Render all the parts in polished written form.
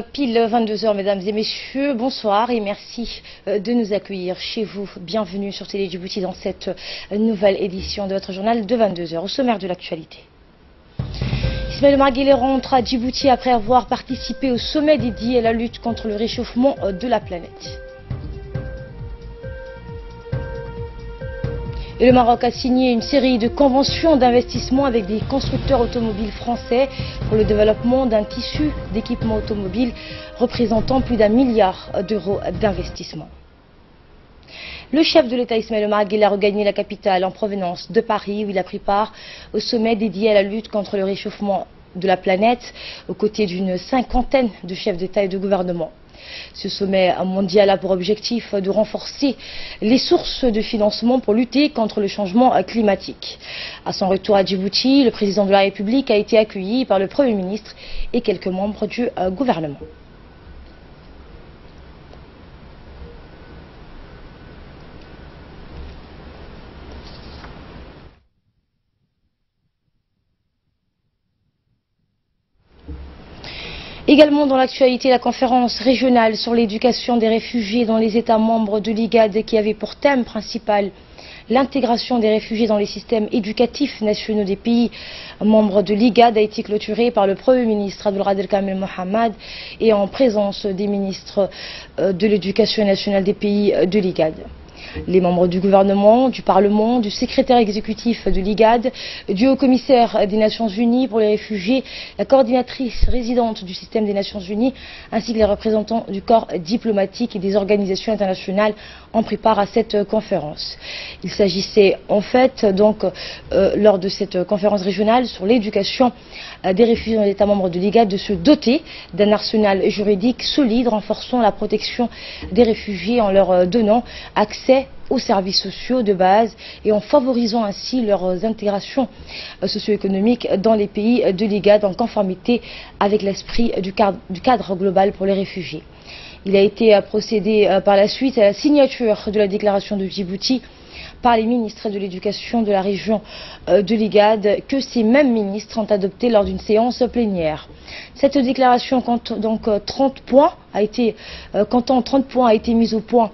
pile 22 h, mesdames et messieurs, bonsoir et merci de nous accueillir chez vous. Bienvenue sur Télé Djibouti dans cette nouvelle édition de votre journal de 22 h. Au sommaire de l'actualité. Ismaël Omar Guelleh rentre à Djibouti après avoir participé au sommet dédié à la lutte contre le réchauffement de la planète. Et le Maroc a signé une série de conventions d'investissement avec des constructeurs automobiles français pour le développement d'un tissu d'équipement automobile représentant plus d'1 milliard d'euros d'investissement. Le chef de l'État Ismaël Omar Guelleh a regagné la capitale en provenance de Paris où il a pris part au sommet dédié à la lutte contre le réchauffement de la planète aux côtés d'une cinquantaine de chefs d'État et de gouvernement. Ce sommet mondial a pour objectif de renforcer les sources de financement pour lutter contre le changement climatique. À son retour à Djibouti, le président de la République a été accueilli par le Premier ministre et quelques membres du gouvernement. Également dans l'actualité, la conférence régionale sur l'éducation des réfugiés dans les États membres de l'IGAD qui avait pour thème principal l'intégration des réfugiés dans les systèmes éducatifs nationaux des pays membres de l'IGAD a été clôturée par le Premier ministre Abdelkader Kamel Mohamed et en présence des ministres de l'éducation nationale des pays de l'IGAD. Les membres du gouvernement, du Parlement, du secrétaire exécutif de l'IGAD, du haut-commissaire des Nations Unies pour les réfugiés, la coordinatrice résidente du système des Nations Unies, ainsi que les représentants du corps diplomatique et des organisations internationales ont pris part à cette conférence. Il s'agissait en fait donc lors de cette conférence régionale sur l'éducation des réfugiés dans les États membres de l'IGAD de se doter d'un arsenal juridique solide renforçant la protection des réfugiés en leur donnant accès aux services sociaux de base et en favorisant ainsi leurs intégrations socio-économiques dans les pays de l'IGAD en conformité avec l'esprit du cadre global pour les réfugiés. Il a été procédé par la suite à la signature de la déclaration de Djibouti par les ministres de l'éducation de la région de l'IGAD que ces mêmes ministres ont adopté lors d'une séance plénière. Cette déclaration compte donc 30 points, comptant 30 points a été mise au point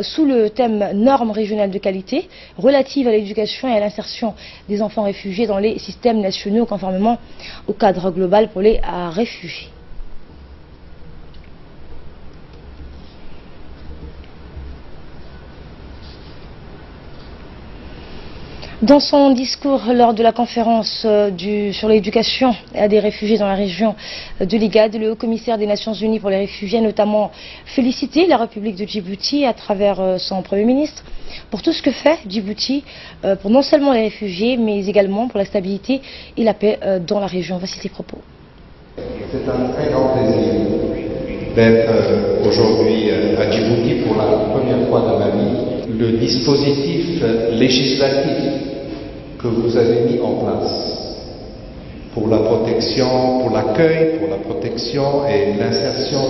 sous le thème normes régionales de qualité relatives à l'éducation et à l'insertion des enfants réfugiés dans les systèmes nationaux conformément au cadre global pour les réfugiés. Dans son discours lors de la conférence sur l'éducation des réfugiés dans la région de l'IGAD, le haut-commissaire des Nations Unies pour les réfugiés a notamment félicité la République de Djibouti à travers son Premier ministre pour tout ce que fait Djibouti pour non seulement les réfugiés mais également pour la stabilité et la paix dans la région. Voici ses propos. C'est un très grand plaisir d'être aujourd'hui à Djibouti pour la première fois de ma vie. Le dispositif législatif que vous avez mis en place pour la protection, pour l'accueil, pour la protection et l'insertion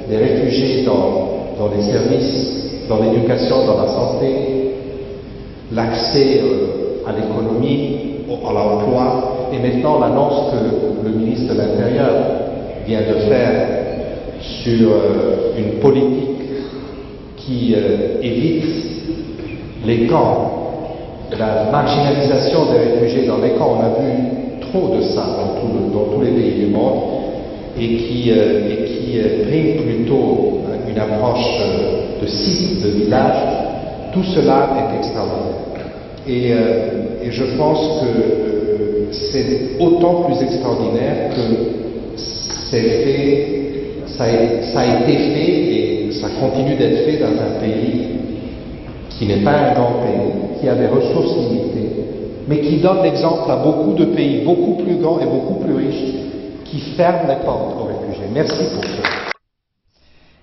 des réfugiés dans les services, dans l'éducation, dans la santé, l'accès à l'économie, à l'emploi, et maintenant l'annonce que le ministre de l'Intérieur vient de faire sur une politique qui évite les camps, la marginalisation des réfugiés dans les camps. On a vu trop de ça dans tous les pays du monde et qui prime plutôt une approche de sites, de villages. Tout cela est extraordinaire. Et je pense que c'est autant plus extraordinaire que ça a été fait et ça continue d'être fait dans un pays qui n'est pas un grand pays, qui a des ressources limitées, mais qui donne l'exemple à beaucoup de pays beaucoup plus grands et beaucoup plus riches qui ferment les portes aux réfugiés. Merci pour cela.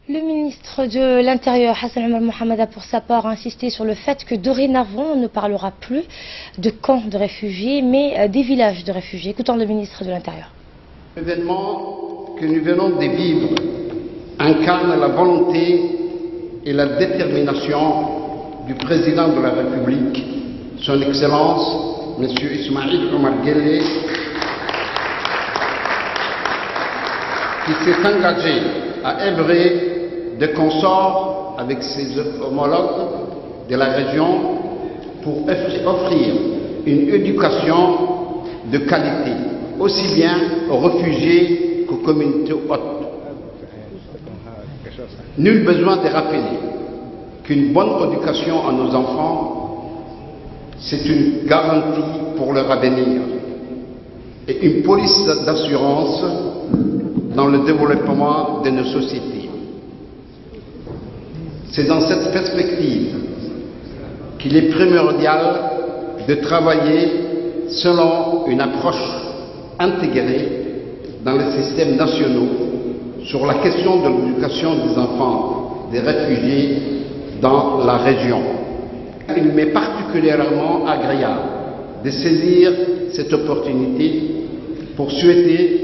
Le ministre de l'Intérieur, Hassan Omar Mohamed, a pour sa part insisté sur le fait que dorénavant, on ne parlera plus de camps de réfugiés, mais des villages de réfugiés. Écoutons le ministre de l'Intérieur. L'événement que nous venons de vivre incarne la volonté et la détermination du président de la République, son Excellence, M. Ismaël Omar Guelleh, qui s'est engagé à œuvrer de consort avec ses homologues de la région pour offrir une éducation de qualité, aussi bien aux réfugiés qu'aux communautés hôtes. Nul besoin de rappeler qu'une bonne éducation à nos enfants, c'est une garantie pour leur avenir et une police d'assurance dans le développement de nos sociétés. C'est dans cette perspective qu'il est primordial de travailler selon une approche intégrée dans les systèmes nationaux sur la question de l'éducation des enfants des réfugiés dans la région. Il m'est particulièrement agréable de saisir cette opportunité pour souhaiter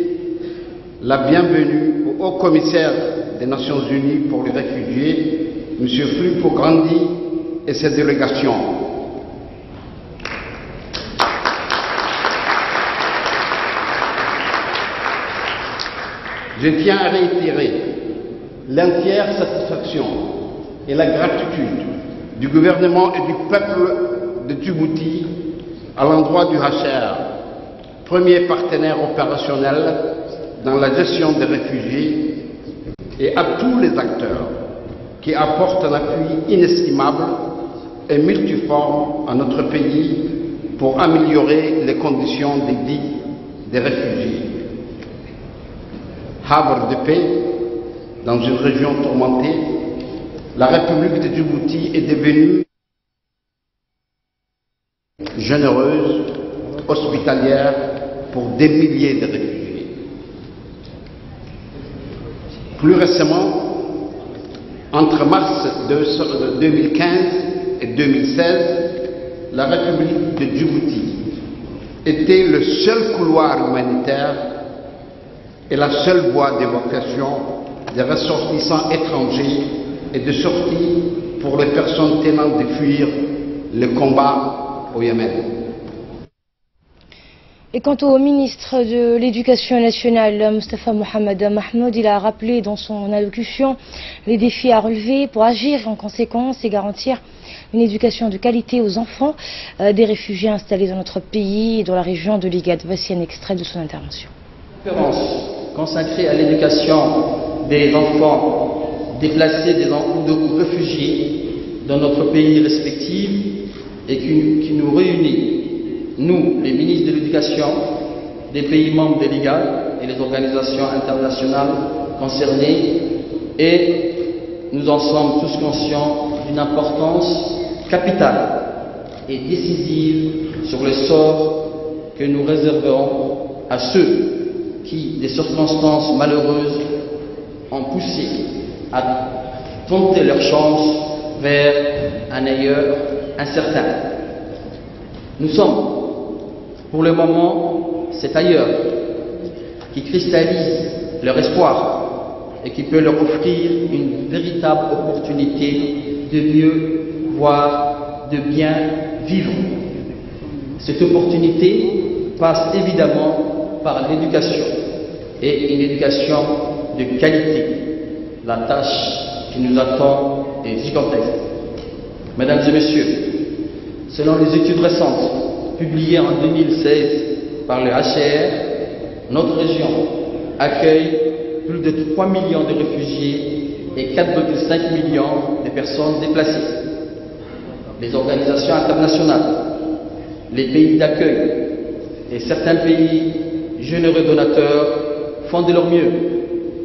la bienvenue au haut-commissaire des Nations Unies pour les réfugiés, M. Filippo Grandi, et sa délégation. Je tiens à réitérer l'entière satisfaction et la gratitude du gouvernement et du peuple de Djibouti à l'endroit du HCR, premier partenaire opérationnel dans la gestion des réfugiés, et à tous les acteurs qui apportent un appui inestimable et multiforme à notre pays pour améliorer les conditions de vie des réfugiés. Havre de paix dans une région tourmentée, la République de Djibouti est devenue généreuse, hospitalière pour des milliers de réfugiés. Plus récemment, entre mars 2015 et 2016, la République de Djibouti était le seul couloir humanitaire et la seule voie d'évacuation des ressortissants étrangers et de sortie pour les personnes tentant de fuir le combat au Yémen. Et quant au ministre de l'Éducation nationale, Moustapha Mohamed Mahmoud, il a rappelé dans son allocution les défis à relever pour agir en conséquence et garantir une éducation de qualité aux enfants des réfugiés installés dans notre pays et dans la région de l'Igad. Voici un extrait de son intervention. Conférence consacrée à l'éducation des enfants déplacés ou réfugiés dans notre pays respectif et qui nous réunit, nous, les ministres de l'Éducation des pays membres de l'IGAD et les organisations internationales concernées, et nous en sommes tous conscients d'une importance capitale et décisive sur le sort que nous réserverons à ceux qui, des circonstances malheureuses, ont poussé à tenter leur chance vers un ailleurs incertain. Nous sommes, pour le moment, cet ailleurs qui cristallise leur espoir et qui peut leur offrir une véritable opportunité de mieux voir, de bien vivre. Cette opportunité passe évidemment par l'éducation et une éducation de qualité. La tâche qui nous attend est gigantesque. Mesdames et messieurs, selon les études récentes publiées en 2016 par le HCR, notre région accueille plus de 3 millions de réfugiés et 4,5 millions de personnes déplacées. Les organisations internationales, les pays d'accueil et certains pays généreux donateurs font de leur mieux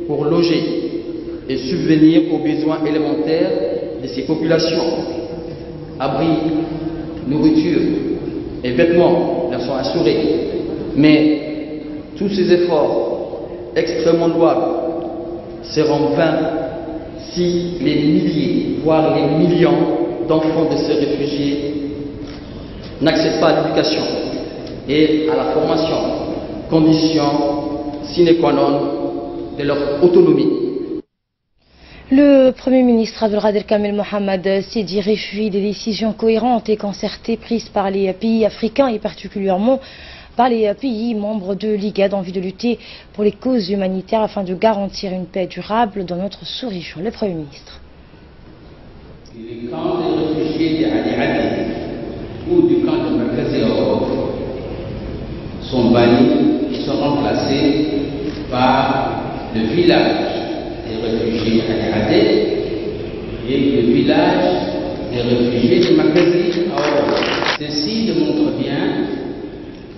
pour loger et subvenir aux besoins élémentaires de ces populations. Abris, nourriture et vêtements leur sont assurés. Mais tous ces efforts extrêmement louables seront vains si les milliers, voire les millions d'enfants de ces réfugiés n'accèdent pas à l'éducation et à la formation, condition sine qua non de leur autonomie. Le Premier ministre Abdelkader Kamel Mohamed s'est dit réjoui des décisions cohérentes et concertées prises par les pays africains et particulièrement par les pays membres de l'IGAD en vue de lutter pour les causes humanitaires afin de garantir une paix durable dans notre sous-région. Le Premier ministre. Les camps des réfugiés d'Ali ou du camp de Markazi sont bannis et sont remplacés par le village des réfugiés d'Ali et le village des réfugiés de Markazi. Ceci démontre bien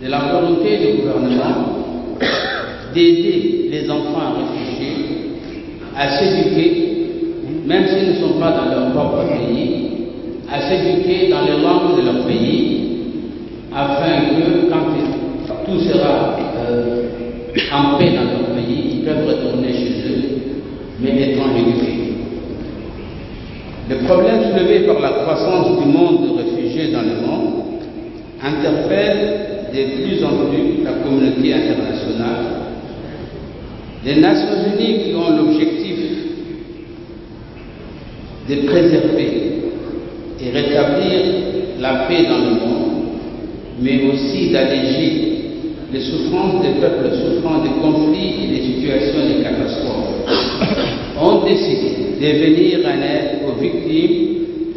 de la volonté du gouvernement d'aider les enfants réfugiés à s'éduquer, même s'ils ne sont pas dans leur propre pays, à s'éduquer dans les langues de leur pays, afin que quand tout sera en paix dans leur pays, ils peuvent retourner chez eux, mais étant éduqués. Le problème soulevé par la croissance du monde de réfugiés dans le monde interpelle de plus en plus la communauté internationale. Les Nations Unies qui ont l'objectif de préserver et rétablir la paix dans le monde, mais aussi d'alléger les souffrances des peuples souffrant des conflits et des situations de catastrophes, ont décidé de venir en aide aux victimes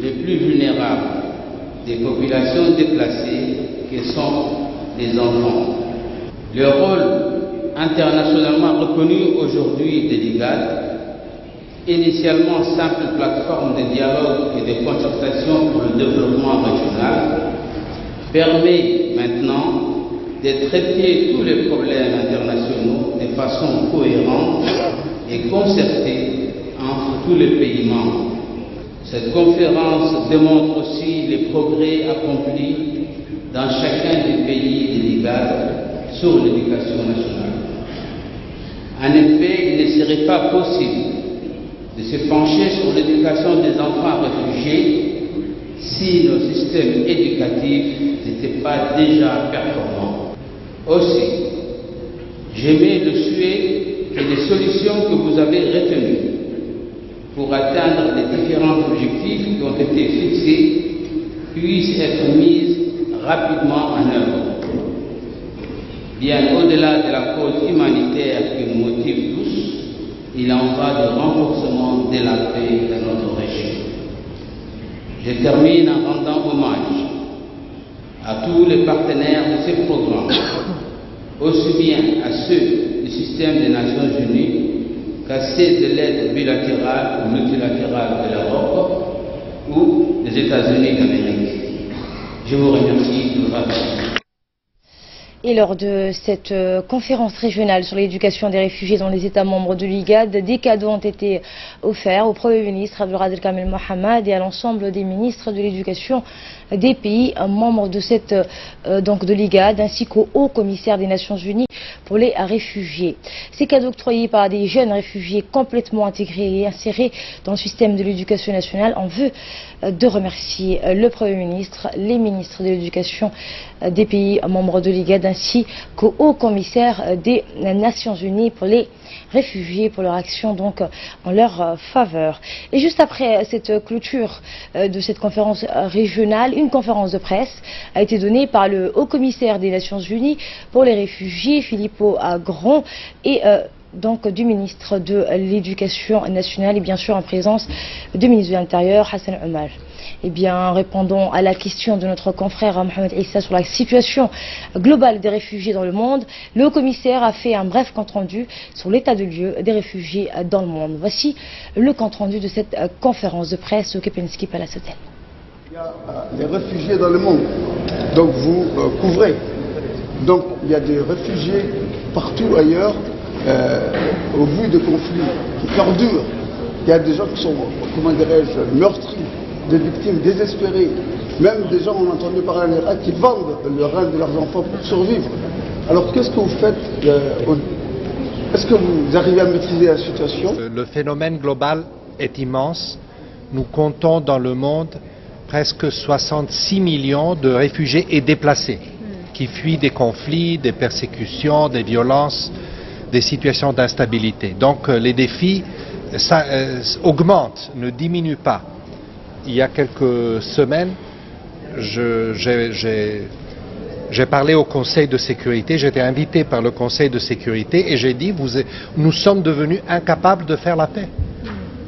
les plus vulnérables des populations déplacées qui sont les enfants. Le rôle internationalement reconnu aujourd'hui de l'IGAD, initialement simple plateforme de dialogue et de concertation pour le développement régional, permet maintenant de traiter tous les problèmes internationaux de façon cohérente et concertée entre tous les pays membres. Cette conférence démontre aussi les progrès accomplis dans chacun des pays de l'IGAD sur l'éducation nationale. En effet, il ne serait pas possible de se pencher sur l'éducation des enfants réfugiés si nos systèmes éducatifs n'étaient pas déjà performants. Aussi, j'émets le souhait que les solutions que vous avez retenues pour atteindre les différents objectifs qui ont été fixés puissent être mises rapidement en œuvre. Bien au-delà de la cause humanitaire qui nous motive tous, il en va du renforcement de la paix dans notre région. Je termine en rendant hommage à tous les partenaires de ces programmes, aussi bien à ceux du système des Nations Unies qu'à ceux de l'aide bilatérale ou multilatérale de l'Europe ou des États-Unis d'Amérique. Je vous remercie de votre attention. Et lors de cette conférence régionale sur l'éducation des réfugiés dans les États membres de l'IGAD, des cadeaux ont été offerts au Premier ministre Abdelkader Kamel Mohamed et à l'ensemble des ministres de l'éducation des pays membres de cette de l'IGAD, ainsi qu'au haut commissaire des Nations Unies pour les réfugiés. Ces cadeaux octroyés par des jeunes réfugiés complètement intégrés et insérés dans le système de l'éducation nationale en vue de remercier le Premier ministre, les ministres de l'éducation des pays membres de l'IGAD ainsi qu'au haut commissaire des Nations Unies pour les réfugiés pour leur action donc en leur faveur. Et juste après cette clôture de cette conférence régionale, une conférence de presse a été donnée par le haut commissaire des Nations Unies pour les réfugiés, Filippo Grond, et donc du ministre de l'Éducation nationale et bien sûr en présence du ministre de l'Intérieur, Hassan Omar. Eh bien, répondons à la question de notre confrère Mohamed Issa sur la situation globale des réfugiés dans le monde. Le haut-commissaire a fait un bref compte-rendu sur l'état de lieu des réfugiés dans le monde. Voici le compte-rendu de cette conférence de presse au Kepensky Palace Hotel. Il y a des réfugiés dans le monde, donc vous couvrez. Donc il y a des réfugiés partout ailleurs au vu de conflits qui perdurent. Il y a des gens qui sont, comment dirais-je, meurtris, des victimes désespérées. Même des gens, on a entendu parler en Irak, qui vendent le rein de leurs enfants pour survivre. Alors qu'est-ce que vous faites? Est-ce que vous arrivez à maîtriser la situation? Le phénomène global est immense. Nous comptons dans le monde presque 66 millions de réfugiés et déplacés qui fuient des conflits, des persécutions, des violences, des situations d'instabilité. Donc les défis augmentent, ne diminuent pas. Il y a quelques semaines, j'ai J'ai parlé au Conseil de sécurité, j'étais invité par le Conseil de sécurité et j'ai dit nous sommes devenus incapables de faire la paix.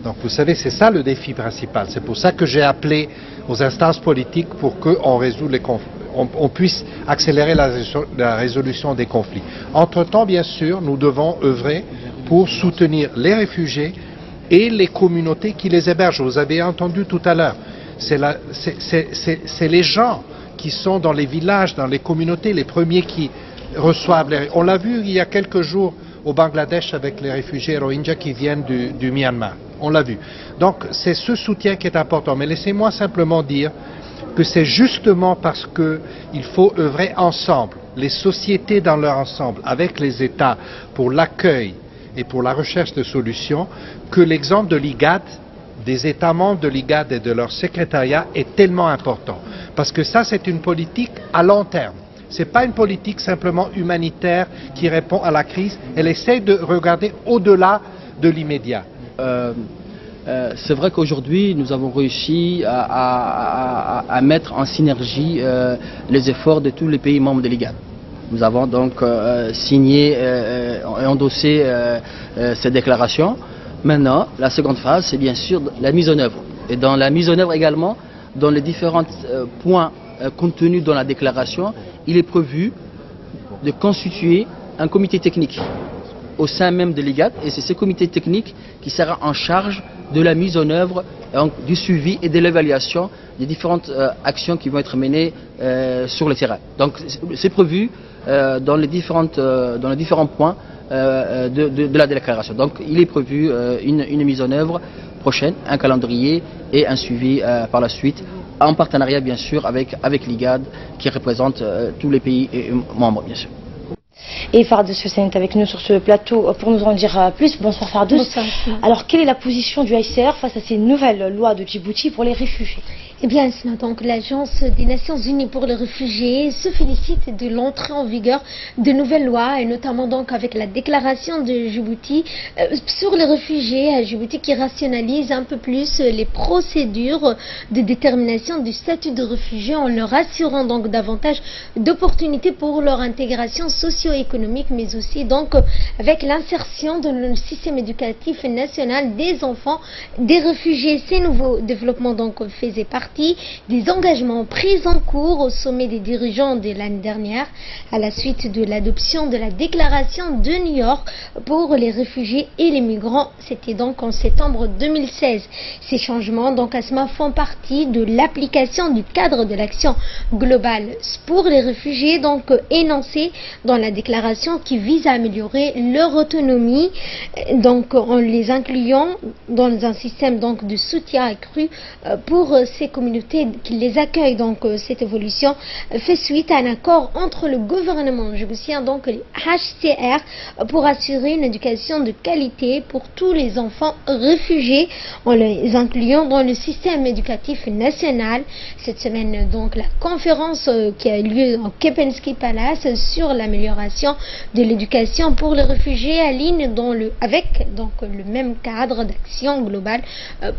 Donc vous savez, c'est ça le défi principal. C'est pour ça que j'ai appelé aux instances politiques pour qu'on résolve les conflits. On puisse accélérer la résolution des conflits. Entre-temps, bien sûr, nous devons œuvrer pour soutenir les réfugiés et les communautés qui les hébergent. Vous avez entendu tout à l'heure, c'est les gens qui sont dans les villages, dans les communautés, les premiers qui reçoivent les... On l'a vu il y a quelques jours au Bangladesh avec les réfugiés Rohingyas qui viennent du Myanmar. On l'a vu. Donc c'est ce soutien qui est important. Mais laissez-moi simplement dire que c'est justement parce qu'il faut œuvrer ensemble, les sociétés dans leur ensemble, avec les États, pour l'accueil et pour la recherche de solutions, que l'exemple de l'IGAD, des États membres de l'IGAD et de leur secrétariat est tellement important. Parce que ça, c'est une politique à long terme. Ce n'est pas une politique simplement humanitaire qui répond à la crise. Elle essaie de regarder au-delà de l'immédiat. C'est vrai qu'aujourd'hui, nous avons réussi à mettre en synergie les efforts de tous les pays membres de l'IGAD. Nous avons donc signé et endossé ces déclarations. Maintenant, la seconde phase, c'est bien sûr la mise en œuvre. Et dans la mise en œuvre également, dans les différents points contenus dans la déclaration, il est prévu de constituer un comité technique au sein même de l'IGAD, et c'est ce comité technique qui sera en charge de la mise en œuvre, du suivi et de l'évaluation des différentes actions qui vont être menées sur le terrain. Donc c'est prévu dans les différents points de la déclaration. Donc il est prévu une mise en œuvre prochaine, un calendrier et un suivi par la suite, en partenariat bien sûr avec l'IGAD qui représente tous les pays membres bien sûr. Et Fardous Hussein est avec nous sur ce plateau pour nous en dire plus. Bonsoir Fardous. Alors quelle est la position du HCR face à ces nouvelles lois de Djibouti pour les réfugiés? Eh bien, ce matin, l'Agence des Nations Unies pour les réfugiés se félicite de l'entrée en vigueur de nouvelles lois, et notamment donc avec la déclaration de Djibouti sur les réfugiés à Djibouti qui rationalise un peu plus les procédures de détermination du statut de réfugié en leur assurant donc davantage d'opportunités pour leur intégration socio-économique, mais aussi donc avec l'insertion dans le système éducatif national des enfants des réfugiés. Ces nouveaux développements donc faisaient partie des engagements pris en cours au sommet des dirigeants de l'année dernière à la suite de l'adoption de la déclaration de New York pour les réfugiés et les migrants. C'était donc en septembre 2016. Ces changements donc ASMA font partie de l'application du cadre de l'action globale pour les réfugiés donc énoncé dans la déclaration qui vise à améliorer leur autonomie donc en les incluant dans un système donc de soutien accru pour ces communautés qui les accueillent. Donc cette évolution fait suite à un accord entre le gouvernement djiboutien donc les HCR pour assurer une éducation de qualité pour tous les enfants réfugiés en les incluant dans le système éducatif national. Cette semaine donc la conférence qui a eu lieu au Kempinski Palace sur l'amélioration de l'éducation pour les réfugiés aligne avec donc le même cadre d'action globale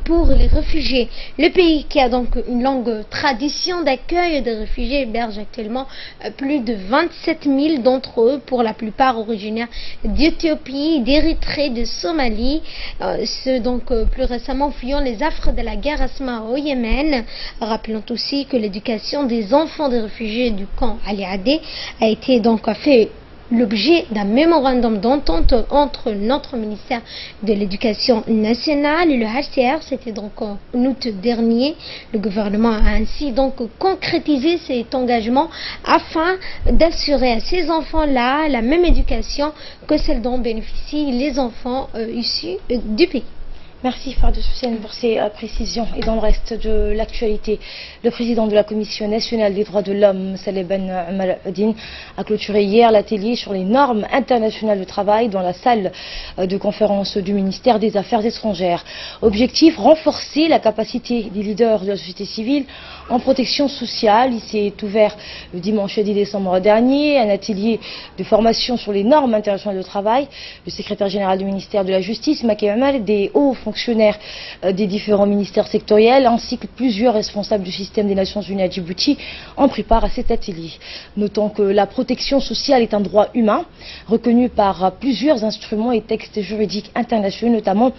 pour les réfugiés. Le pays qui a donc une longue tradition d'accueil des réfugiés héberge actuellement plus de 27 000 d'entre eux, pour la plupart originaires d'Éthiopie, d'Érythrée, de Somalie, ceux donc plus récemment fuyant les affres de la guerre Asma au Yémen. Rappelons aussi que l'éducation des enfants des réfugiés du camp Ali Adé a été donc fait l'objet d'un mémorandum d'entente entre notre ministère de l'Éducation nationale et le HCR. C'était donc en août dernier. Le gouvernement a ainsi donc concrétisé cet engagement afin d'assurer à ces enfants-là la même éducation que celle dont bénéficient les enfants issus du pays. Merci Fardous Hussein pour ces précisions. Et dans le reste de l'actualité, le président de la Commission nationale des droits de l'homme, Saleh Ben Omar Oudin, a clôturé hier l'atelier sur les normes internationales de travail dans la salle de conférence du ministère des Affaires étrangères. Objectif, renforcer la capacité des leaders de la société civile en protection sociale. Il s'est ouvert le dimanche 10 décembre dernier un atelier de formation sur les normes internationales de travail. Le secrétaire général du ministère de la Justice, Macky Hamel, des hauts fonctionnaires des différents ministères sectoriels ainsi que plusieurs responsables du système des Nations Unies à Djibouti ont pris part à cet atelier. Notons que la protection sociale est un droit humain reconnu par plusieurs instruments et textes juridiques internationaux, notamment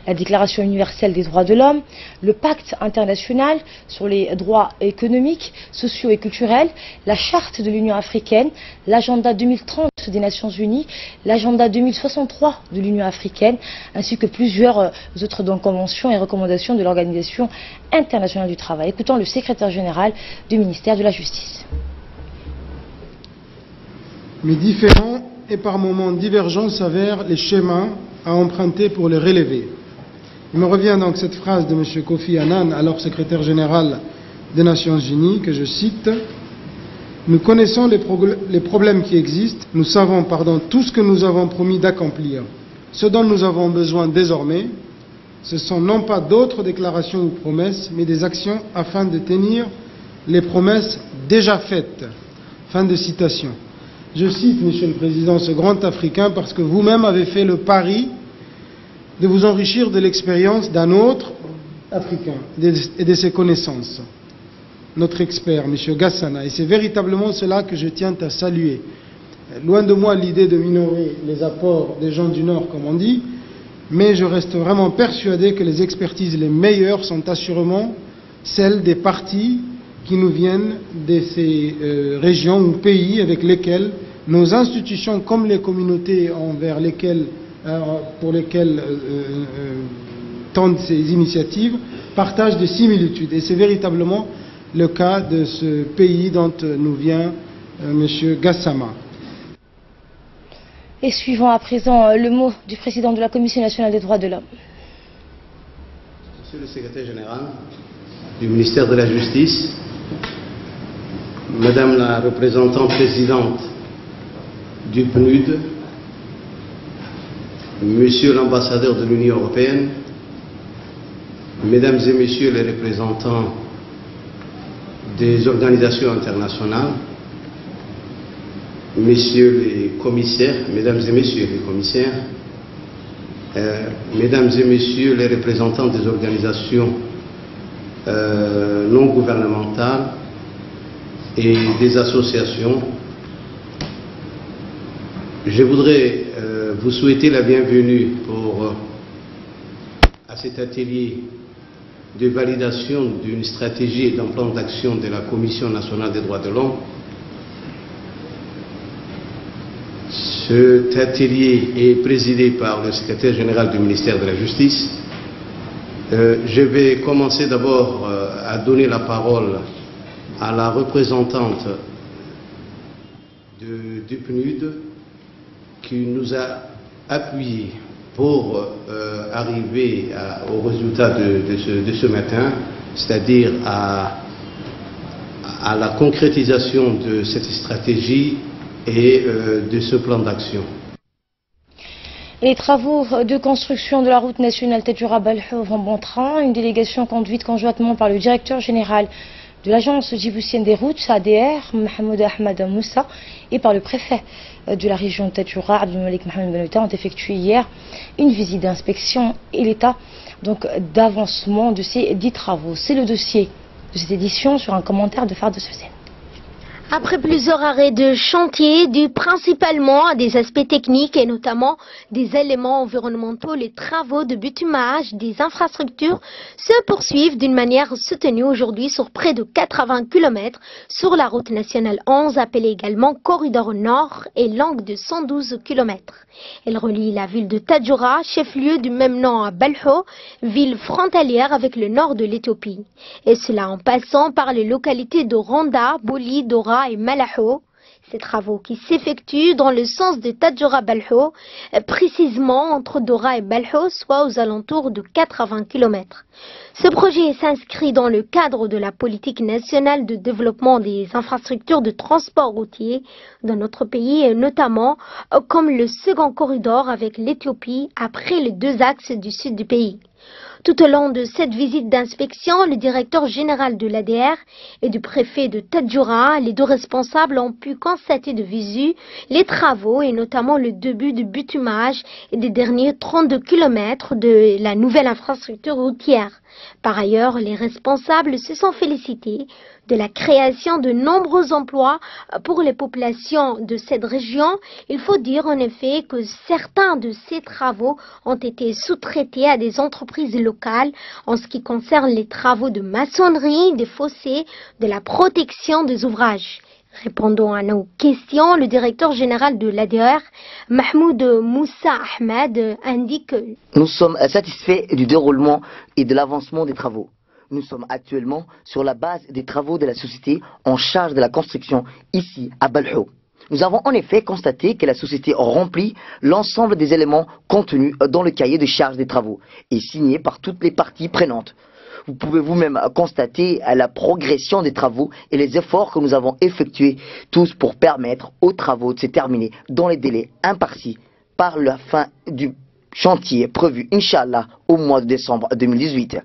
la Déclaration universelle des droits de l'homme, le Pacte international sur les droits économiques, sociaux et culturels, la Charte de l'Union africaine, l'Agenda 2030 des Nations Unies, l'Agenda 2063 de l'Union africaine, ainsi que plusieurs autres conventions et recommandations de l'Organisation internationale du travail. Écoutons le secrétaire général du ministère de la Justice. Mais différents et par moments divergents s'avèrent les schémas à emprunter pour les relever. Il me revient donc cette phrase de M. Kofi Annan, alors secrétaire général des Nations Unies, que je cite: « Nous connaissons les problèmes qui existent, nous savons tout ce que nous avons promis d'accomplir. Ce dont nous avons besoin désormais, ce sont non pas d'autres déclarations ou promesses, mais des actions afin de tenir les promesses déjà faites. » Fin de citation. Je cite, Monsieur le Président, ce grand Africain parce que vous-même avez fait le pari de vous enrichir de l'expérience d'un autre Africain et de ses connaissances. Notre expert, M. Gassana, et c'est véritablement cela que je tiens à saluer. Loin de moi l'idée de minorer les apports des gens du Nord, comme on dit, mais je reste vraiment persuadé que les expertises les meilleures sont assurément celles des partis qui nous viennent de ces régions ou pays avec lesquels nos institutions, comme les communautés pour lesquelles tendent ces initiatives, partagent des similitudes. Et c'est véritablement le cas de ce pays dont nous vient M. Gassama. Et suivons à présent le mot du président de la Commission nationale des droits de l'homme. Monsieur le secrétaire général du ministère de la Justice, Madame la représentante présidente du PNUD, Monsieur l'ambassadeur de l'Union européenne, Mesdames et Messieurs les représentants des organisations internationales, Messieurs les commissaires, Mesdames et Messieurs les commissaires, Mesdames et Messieurs les représentants des organisations non gouvernementales et des associations, je voudrais vous souhaiter la bienvenue à cet atelier de validation d'une stratégie et d'un plan d'action de la Commission nationale des droits de l'homme. Cet atelier est présidé par le secrétaire général du ministère de la Justice. Je vais commencer d'abord à donner la parole à la représentante du PNUD qui nous a appuyés pour arriver au résultat de ce matin, c'est-à-dire à la concrétisation de cette stratégie et de ce plan d'action. Les travaux de construction de la route nationale Tadjoura-Balho vont bon train. Une délégation conduite conjointement par le directeur général de l'agence djiboutienne des routes, ADR, Mohamed Ahmed Moussa, et par le préfet de la région de Tadjoura, Abdelmalik Mohamed Benouta, ont effectué hier une visite d'inspection et l'état d'avancement de ces 10 travaux. C'est le dossier de cette édition sur un commentaire de Fard de Sosène. Après plusieurs arrêts de chantier, dus principalement à des aspects techniques et notamment des éléments environnementaux, les travaux de bitumage des infrastructures se poursuivent d'une manière soutenue aujourd'hui sur près de 80 km sur la route nationale 11, appelée également Corridor Nord et longue de 112 km. Elle relie la ville de Tadjoura, chef-lieu du même nom à Balho, ville frontalière avec le nord de l'Éthiopie. Et cela en passant par les localités de Ronda, Boli, Dora et Malaho. Ces travaux qui s'effectuent dans le sens de Tadjoura-Balho, précisément entre Dora et Balho, soit aux alentours de 80 km. Ce projet s'inscrit dans le cadre de la politique nationale de développement des infrastructures de transport routier dans notre pays, et notamment comme le second corridor avec l'Éthiopie après les deux axes du sud du pays. Tout au long de cette visite d'inspection, le directeur général de l'ADR et du préfet de Tadjoura, les deux responsables ont pu constater de visu les travaux et notamment le début du bitumage et des derniers 32 km de la nouvelle infrastructure routière. Par ailleurs, les responsables se sont félicités de la création de nombreux emplois pour les populations de cette région. Il faut dire en effet que certains de ces travaux ont été sous-traités à des entreprises locales en ce qui concerne les travaux de maçonnerie, des fossés, de la protection des ouvrages. Répondant à nos questions, le directeur général de l'ADR, Mahmoud Moussa Ahmed, indique: Nous sommes satisfaits du déroulement et de l'avancement des travaux. Nous sommes actuellement sur la base des travaux de la société en charge de la construction ici à Balhou. Nous avons en effet constaté que la société remplit l'ensemble des éléments contenus dans le cahier de charge des travaux et signé par toutes les parties prenantes. Vous pouvez vous-même constater la progression des travaux et les efforts que nous avons effectués tous pour permettre aux travaux de se terminer dans les délais impartis par la fin du chantier prévu, Inch'Allah, au mois de décembre 2018.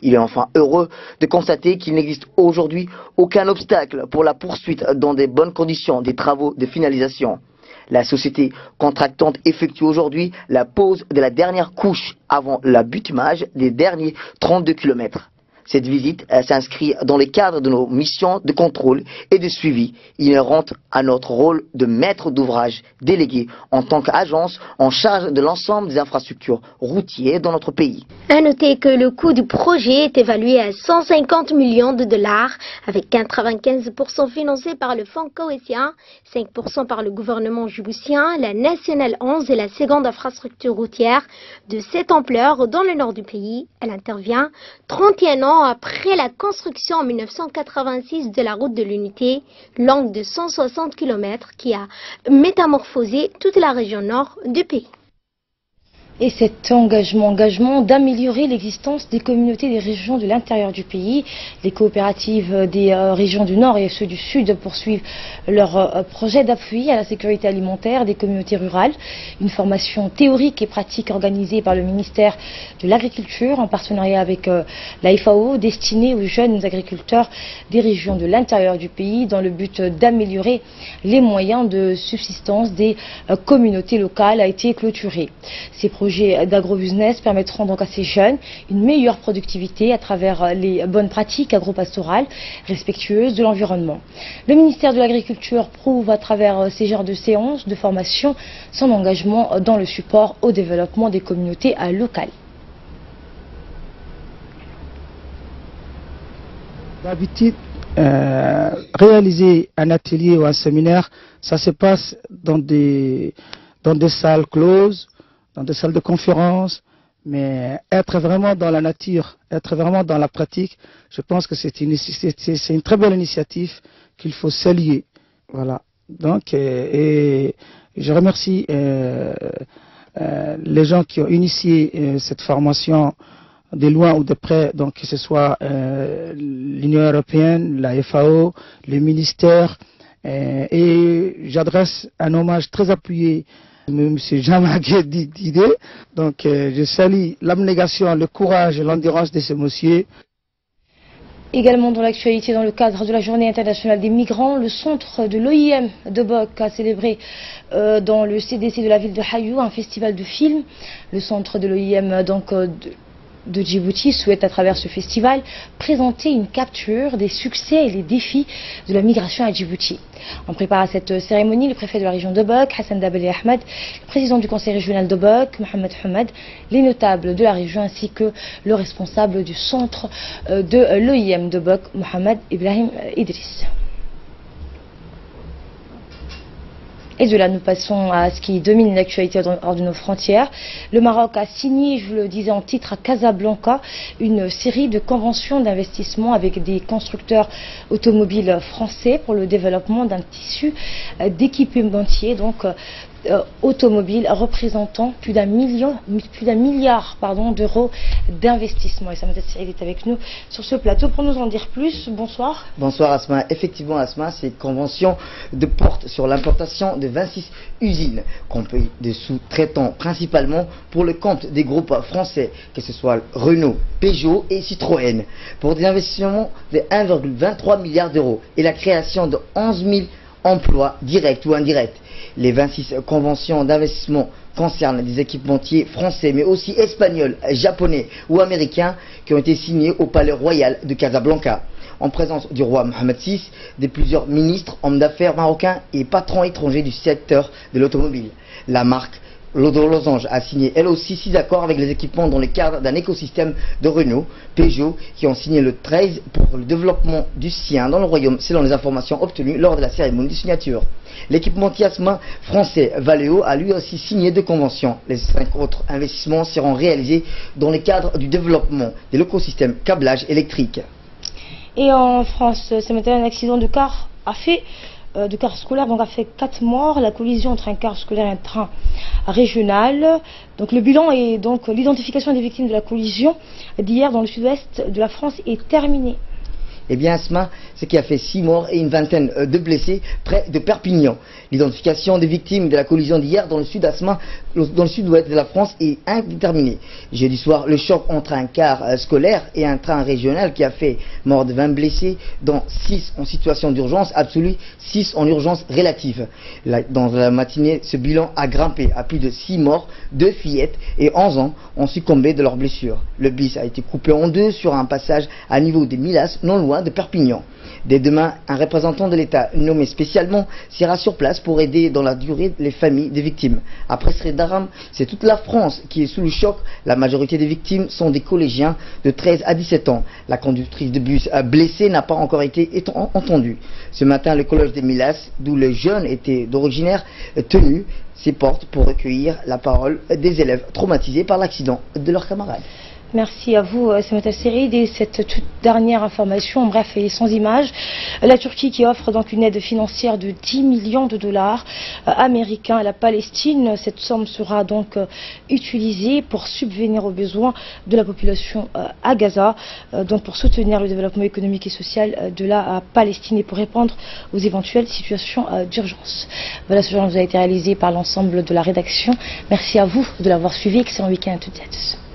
Il est enfin heureux de constater qu'il n'existe aujourd'hui aucun obstacle pour la poursuite dans de bonnes conditions des travaux de finalisation. La société contractante effectue aujourd'hui la pose de la dernière couche avant l'abutumage des derniers 32 km. Cette visite s'inscrit dans le cadre de nos missions de contrôle et de suivi inhérentes à notre rôle de maître d'ouvrage délégué en tant qu'agence en charge de l'ensemble des infrastructures routières dans notre pays. À noter que le coût du projet est évalué à 150 millions de dollars, avec 95% financé par le Fonds koweïtien, 5% par le gouvernement djiboutien, la Nationale 11 et la seconde infrastructure routière de cette ampleur dans le nord du pays. Elle intervient 31 ans après la construction en 1986 de la route de l'unité, longue de 160 km, qui a métamorphosé toute la région nord du pays. Et cet engagement d'améliorer l'existence des communautés des régions de l'intérieur du pays. Les coopératives des régions du Nord et ceux du Sud poursuivent leur projet d'appui à la sécurité alimentaire des communautés rurales. Une formation théorique et pratique organisée par le ministère de l'Agriculture en partenariat avec la FAO, destinée aux jeunes agriculteurs des régions de l'intérieur du pays dans le but d'améliorer les moyens de subsistance des communautés locales a été clôturé. Ces projets d'agrobusiness permettront donc à ces jeunes une meilleure productivité à travers les bonnes pratiques agropastorales respectueuses de l'environnement. Le ministère de l'Agriculture prouve à travers ces genres de séances de formation son engagement dans le support au développement des communautés locales. D'habitude, réaliser un atelier ou un séminaire, ça se passe dans des salles closes, dans des salles de conférence, mais être vraiment dans la nature, être vraiment dans la pratique, je pense que c'est une très belle initiative qu'il faut saluer. Voilà. Donc, et je remercie les gens qui ont initié cette formation de loin ou de près, donc que ce soit l'Union européenne, la FAO, le ministère, et j'adresse un hommage très appuyé M. Jean-Marc Didé. Donc je salue l'abnégation, le courage et l'endurance de ce monsieur. Également dans l'actualité, dans le cadre de la Journée internationale des migrants, le centre de l'OIM de Boc a célébré dans le CDC de la ville de Hayou un festival de films. Le centre de l'OIM de Djibouti souhaite à travers ce festival présenter une capture des succès et les défis de la migration à Djibouti. En préparant cette cérémonie, le préfet de la région de Boc, Hassan Dabeli Ahmed, le président du conseil régional de Boc, Mohamed Hamad, les notables de la région ainsi que le responsable du centre de l'OIM de Boc, Mohamed Ibrahim Idriss. Et de là, nous passons à ce qui domine l'actualité hors de nos frontières. Le Maroc a signé, je le disais en titre, à Casablanca, une série de conventions d'investissement avec des constructeurs automobiles français pour le développement d'un tissu d'équipementiers, donc automobile représentant plus d'un milliard d'euros d'investissement. Et Samata Saïd est avec nous sur ce plateau pour nous en dire plus. Bonsoir. Bonsoir Asma. Effectivement Asma, cette convention porte sur l'importation de 26 usines compris de sous-traitants principalement pour le compte des groupes français, que ce soit Renault, Peugeot et Citroën, pour des investissements de 1,23 milliard d'euros et la création de 11 000 emplois directs ou indirects. Les 26 conventions d'investissement concernent des équipementiers français, mais aussi espagnols, japonais ou américains qui ont été signés au Palais Royal de Casablanca, en présence du roi Mohamed VI, de plusieurs ministres, hommes d'affaires marocains et patrons étrangers du secteur de l'automobile. La marque Losange a signé elle aussi 6 accords avec les équipements dans le cadre d'un écosystème de Renault, Peugeot, qui ont signé le 13 pour le développement du sien dans le royaume, selon les informations obtenues lors de la cérémonie de signature. L'équipementier français Valeo a lui aussi signé 2 conventions. Les 5 autres investissements seront réalisés dans le cadre du développement de l'écosystème câblage électrique. Et en France, ce matin, un accident de car scolaire a fait 4 morts. La collision entre un car scolaire et un train régional. Donc le bilan et donc l'identification des victimes de la collision d'hier dans le sud-ouest de la France est terminée. Eh bien, Asma, ce qui a fait 6 morts et une vingtaine de blessés près de Perpignan. L'identification des victimes de la collision d'hier dans le sud, Asma, dans le sud-ouest de la France est indéterminée. Jeudi soir, le choc entre un car scolaire et un train régional qui a fait mort de 20 blessés, dont 6 en situation d'urgence absolue, 6 en urgence relative. Dans la matinée, ce bilan a grimpé à plus de 6 morts, 2 fillettes et 11 ans ont succombé de leurs blessures. Le bus a été coupé en 2 sur un passage à niveau des Milas, non loin de Perpignan. Dès demain, un représentant de l'État nommé spécialement sera sur place pour aider dans la durée les familles des victimes. Après ce drame, c'est toute la France qui est sous le choc. La majorité des victimes sont des collégiens de 13 à 17 ans. La conductrice de bus blessée n'a pas encore été entendue. Ce matin, le collège des Milas, d'où le jeune était d'origine, tenu ses portes pour recueillir la parole des élèves traumatisés par l'accident de leurs camarades. Merci à vous, Samata Saïd. Et cette toute dernière information, bref, et sans images, la Turquie qui offre donc une aide financière de 10 millions de dollars américains à la Palestine. Cette somme sera donc utilisée pour subvenir aux besoins de la population à Gaza, donc pour soutenir le développement économique et social de la Palestine et pour répondre aux éventuelles situations d'urgence. Voilà, ce journal vous a été réalisé par l'ensemble de la rédaction. Merci à vous de l'avoir suivi. Excellent week-end à toutes et à tous.